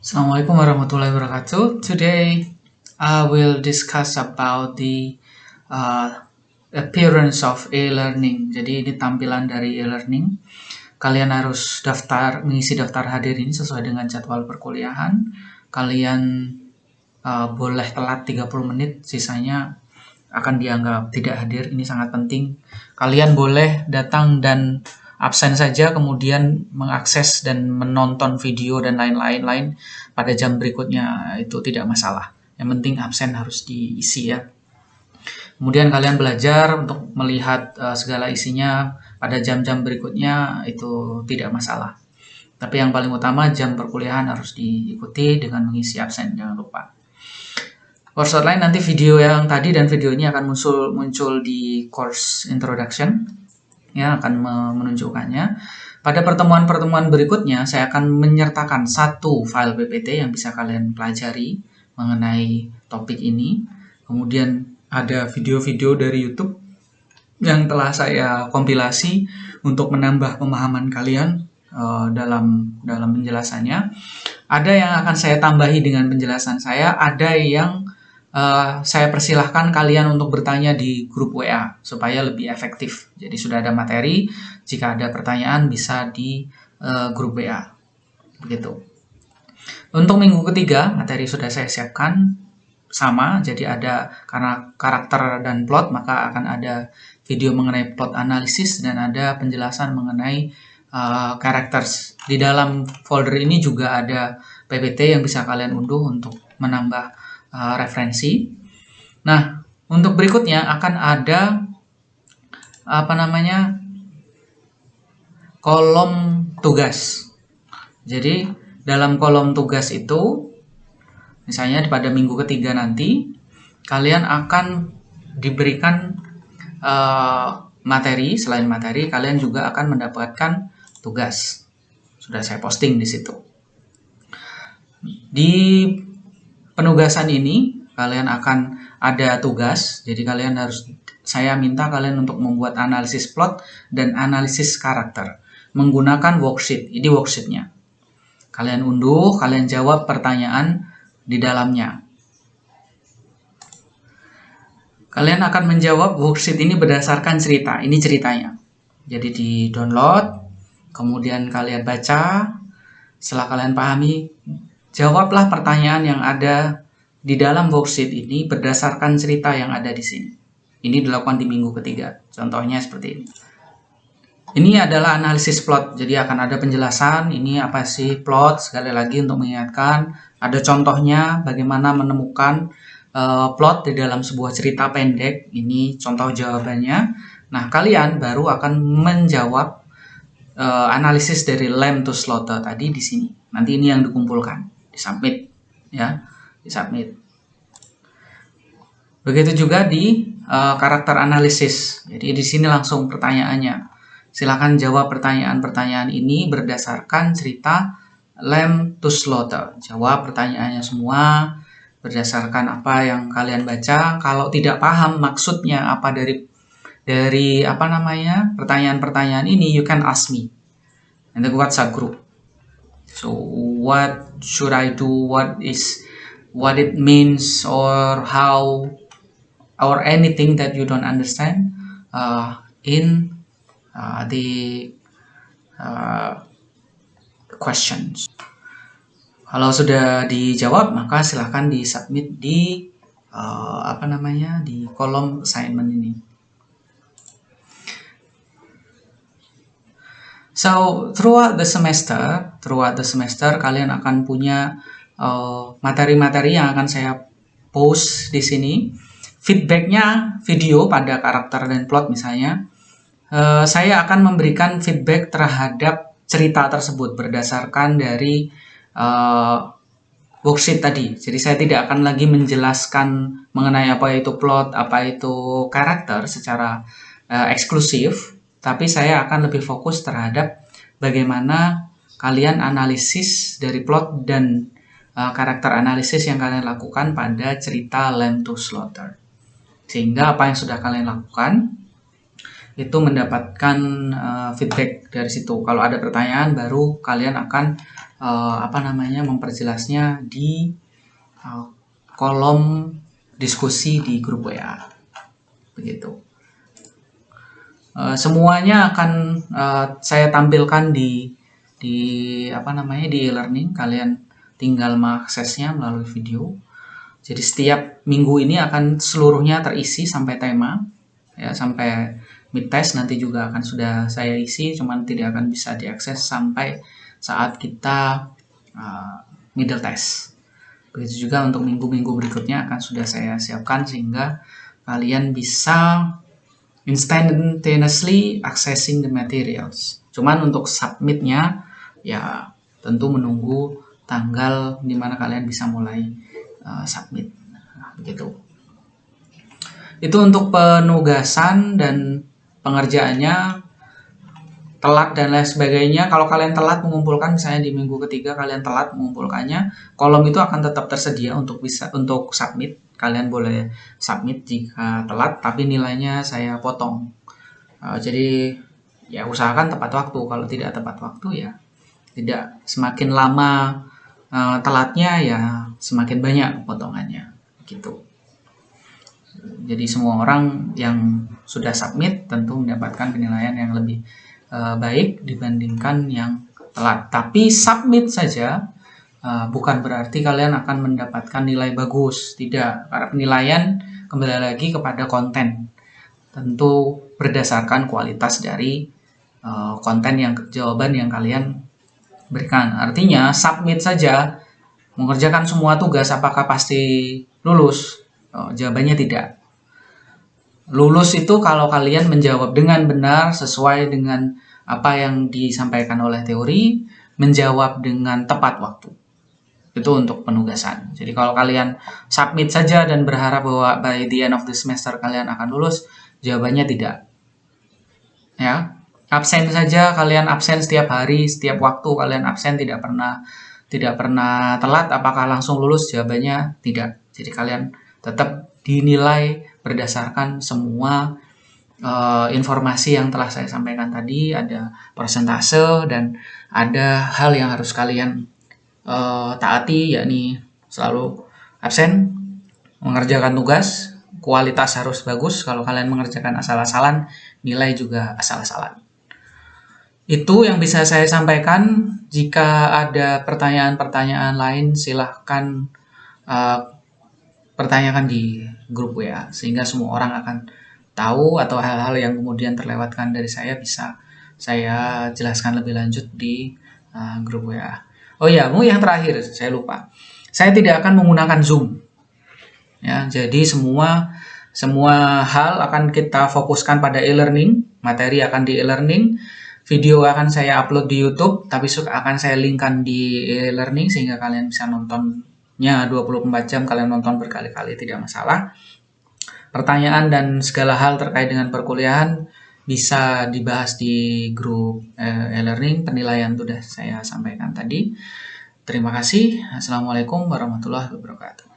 Assalamualaikum warahmatullahi wabarakatuh. Today I will discuss about the uh, appearance of e-learning. Jadi ini tampilan dari e-learning. Kalian harus mengisi daftar hadir ini sesuai dengan jadwal perkuliahan. Kalian boleh telat 30 menit, sisanya akan dianggap tidak hadir. Ini sangat penting. Kalian boleh datang dan absen saja, kemudian mengakses dan menonton video dan lain-lain pada jam berikutnya, itu tidak masalah. Yang penting absen harus diisi ya. Kemudian kalian belajar untuk melihat segala isinya pada jam-jam berikutnya, itu tidak masalah. Tapi yang paling utama jam perkuliahan harus diikuti dengan mengisi absen, jangan lupa. Course outline nanti video yang tadi dan video ini akan muncul di course introduction ya, akan menunjukkannya. Pada pertemuan-pertemuan berikutnya saya akan menyertakan satu file PPT yang bisa kalian pelajari mengenai topik ini. Kemudian ada video-video dari YouTube yang telah saya kompilasi untuk menambah pemahaman kalian dalam penjelasannya. Ada yang akan saya tambahi dengan penjelasan saya, ada yang saya persilahkan kalian untuk bertanya di grup WA supaya lebih efektif. Jadi sudah ada materi, jika ada pertanyaan bisa di grup WA. Begitu. Untuk minggu ketiga, materi sudah saya siapkan sama, jadi ada karena karakter dan plot, maka akan ada video mengenai plot analisis dan ada penjelasan mengenai characters. Di dalam folder ini juga ada PPT yang bisa kalian unduh untuk menambah referensi. Nah, untuk berikutnya akan ada kolom tugas. Jadi dalam kolom tugas itu, misalnya pada minggu ketiga nanti, kalian akan diberikan materi. Selain materi, kalian juga akan mendapatkan tugas. Sudah saya posting di situ. Di penugasan ini kalian akan ada tugas, jadi saya minta kalian untuk membuat analisis plot dan analisis karakter menggunakan worksheet. Ini worksheetnya. Kalian unduh, kalian jawab pertanyaan di dalamnya. Kalian akan menjawab worksheet ini berdasarkan cerita. Ini ceritanya. Jadi di download, kemudian kalian baca. Setelah kalian pahami, jawablah pertanyaan yang ada di dalam worksheet ini berdasarkan cerita yang ada di sini. Ini dilakukan di minggu ketiga. Contohnya seperti ini. Ini adalah analisis plot. Jadi akan ada penjelasan, ini apa sih plot, sekali lagi untuk mengingatkan. Ada contohnya bagaimana menemukan plot di dalam sebuah cerita pendek. Ini contoh jawabannya. Nah, kalian baru akan menjawab analisis dari lamb to slaughter tadi di sini. Nanti ini yang dikumpulkan, disubmit ya, disubmit. Begitu juga di karakter analisis. Jadi di sini langsung pertanyaannya. Silakan jawab pertanyaan-pertanyaan ini berdasarkan cerita lamb to slaughter. Jawab pertanyaannya semua berdasarkan apa yang kalian baca. Kalau tidak paham maksudnya apa dari pertanyaan-pertanyaan ini, you can ask me in the WhatsApp group. So what should I do? What it means, or how, or anything that you don't understand in the questions. Kalau sudah dijawab, maka silahkan disubmit di di kolom assignment ini. So throughout the semester kalian akan punya materi-materi yang akan saya post di sini. Feedbacknya video pada karakter dan plot misalnya. Saya akan memberikan feedback terhadap cerita tersebut berdasarkan dari worksheet tadi. Jadi saya tidak akan lagi menjelaskan mengenai apa itu plot, apa itu karakter secara eksklusif, tapi saya akan lebih fokus terhadap bagaimana kalian analisis dari plot dan karakter analisis yang kalian lakukan pada cerita Lamb to Slaughter. Sehingga apa yang sudah kalian lakukan itu mendapatkan feedback dari situ. Kalau ada pertanyaan, baru kalian akan memperjelasnya di kolom diskusi di grup WA. Begitu. Semuanya akan saya tampilkan di e-learning. Kalian tinggal mengaksesnya melalui video. Jadi setiap minggu ini akan seluruhnya terisi sampai tema, ya, sampai mid test nanti juga akan sudah saya isi, cuman tidak akan bisa diakses sampai saat kita middle test. Begitu juga untuk minggu-minggu berikutnya akan sudah saya siapkan sehingga kalian bisa instantaneously accessing the materials. Cuman untuk submitnya ya tentu menunggu tanggal dimana kalian bisa mulai submit. Nah, begitu. Itu untuk penugasan dan pengerjaannya. Telat dan lain sebagainya, kalau kalian telat mengumpulkan, misalnya di minggu ketiga kalian telat mengumpulkannya, kolom itu akan tetap tersedia untuk submit. Kalian boleh submit jika telat, tapi nilainya saya potong. Jadi ya usahakan tepat waktu. Kalau tidak tepat waktu ya tidak, semakin lama telatnya ya semakin banyak potongannya gitu. Jadi semua orang yang sudah submit tentu mendapatkan penilaian yang lebih baik dibandingkan yang telat. Tapi submit saja bukan berarti kalian akan mendapatkan nilai bagus. Tidak, karena penilaian kembali lagi kepada konten. Tentu berdasarkan kualitas dari konten jawaban yang kalian berikan. Artinya submit saja, mengerjakan semua tugas apakah pasti lulus? Jawabannya tidak. Lulus itu kalau kalian menjawab dengan benar sesuai dengan apa yang disampaikan oleh teori, menjawab dengan tepat waktu. Itu untuk penugasan. Jadi kalau kalian submit saja dan berharap bahwa by the end of the semester kalian akan lulus, jawabannya tidak. Ya, absen saja, kalian absen setiap hari, setiap waktu kalian absen, tidak pernah telat, apakah langsung lulus? Jawabannya tidak. Jadi kalian tetap dinilai berdasarkan semua informasi yang telah saya sampaikan tadi. Ada persentase dan ada hal yang harus kalian taati, yakni selalu absen, mengerjakan tugas, kualitas harus bagus. Kalau kalian mengerjakan asal-asalan, nilai juga asal-asalan. Itu yang bisa saya sampaikan. Jika ada pertanyaan-pertanyaan lain, silahkan pertanyakan di grup WA, sehingga semua orang akan tahu, atau hal-hal yang kemudian terlewatkan dari saya bisa saya jelaskan lebih lanjut di grup WA. Oh ya, yang terakhir saya lupa. Saya tidak akan menggunakan Zoom. Ya, jadi semua hal akan kita fokuskan pada e-learning, materi akan di e-learning, video akan saya upload di YouTube, tapi akan saya linkkan di e-learning sehingga kalian bisa nontonnya 24 jam, kalian nonton berkali-kali tidak masalah. Pertanyaan dan segala hal terkait dengan perkuliahan bisa dibahas di grup e-learning. Penilaian sudah saya sampaikan tadi. Terima kasih. Assalamualaikum warahmatullahi wabarakatuh.